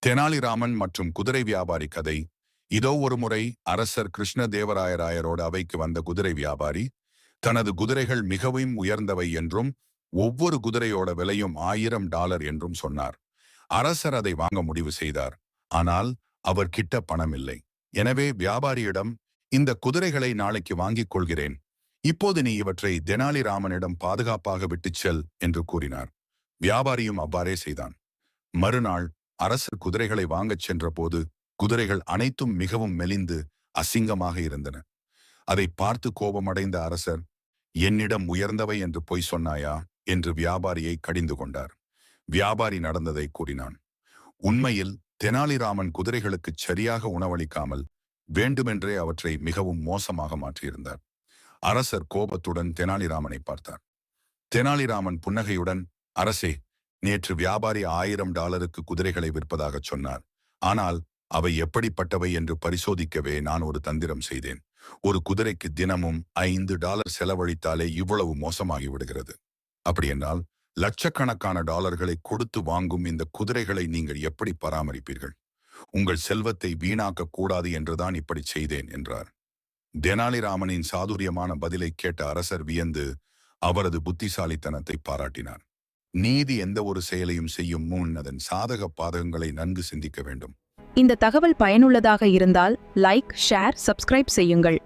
தெனாலிராமன் மற்றும் குதிரை வியாபாரி கதை. இதோ ஒரு முறை அரசர் கிருஷ்ணதேவராயரோட அவைக்கு வந்த குதிரை வியாபாரி தனது குதிரைகள் மிகவும் உயர்ந்தவை என்றும் ஒவ்வொரு குதிரையோட விலையும் $1000 என்றும் சொன்னார். அரசர் அதை வாங்க முடிவு செய்தார். ஆனால் அவர் கிட்ட பணம் இல்லை. எனவே வியாபாரியிடம், இந்த குதிரைகளை நாளைக்கு வாங்கிக் கொள்கிறேன், இப்போது நீ இவற்றை தெனாலிராமனிடம் பாதுகாப்பாக விட்டுச் செல் என்று கூறினார். வியாபாரியும் அவ்வாறே செய்தான். மறுநாள் அரசர் குதிரைகளை வாங்கச் சென்றபோது குதிரைகள் அனைத்தும் மிகவும் மெலிந்து அசிங்கமாக இருந்தன. அதை பார்த்து கோபமடைந்த அரசர், என்னிடம் உயர்ந்தவை என்று பொய் சொன்னாயா என்று வியாபாரியை கடிந்து கொண்டார். வியாபாரி நடந்ததை கூறினான். உண்மையில் தெனாலிராமன் குதிரைகளுக்கு சரியாக உணவளிக்காமல் வேண்டுமென்றே அவற்றை மிகவும் மோசமாக மாற்றியிருந்தார். அரசர் கோபத்துடன் தெனாலிராமனை பார்த்தார். தெனாலிராமன் புன்னகையுடன், அரசே, நேற்று வியாபாரி $1000 குதிரைகளை விற்பதாகச் சொன்னார். ஆனால் அவை எப்படிப்பட்டவை என்று பரிசோதிக்கவே நான் ஒரு தந்திரம் செய்தேன். ஒரு குதிரைக்கு தினமும் $5 செலவழித்தாலே இவ்வளவு மோசமாகி விடுகிறது. அப்படியென்றால் லட்சக்கணக்கான டாலர்களை கொடுத்து வாங்கும் இந்த குதிரைகளை நீங்கள் எப்படி பராமரிப்பீர்கள்? உங்கள் செல்வத்தை வீணாக்க கூடாது என்றுதான் இப்படி செய்தேன் என்றார். தெனாலிராமனின் சாதுரியமான பதிலை கேட்ட அரசர் வியந்து அவரது புத்திசாலித்தனத்தை பாராட்டினார். நீதி எந்த ஒரு செயலையும் செய்யும் முன் அதன் சாதக பாதகங்களை நன்கு சிந்திக்க வேண்டும். இந்த தகவல் பயனுள்ளதாக இருந்தால் லைக், ஷேர், சப்ஸ்கிரைப் செய்யுங்கள்.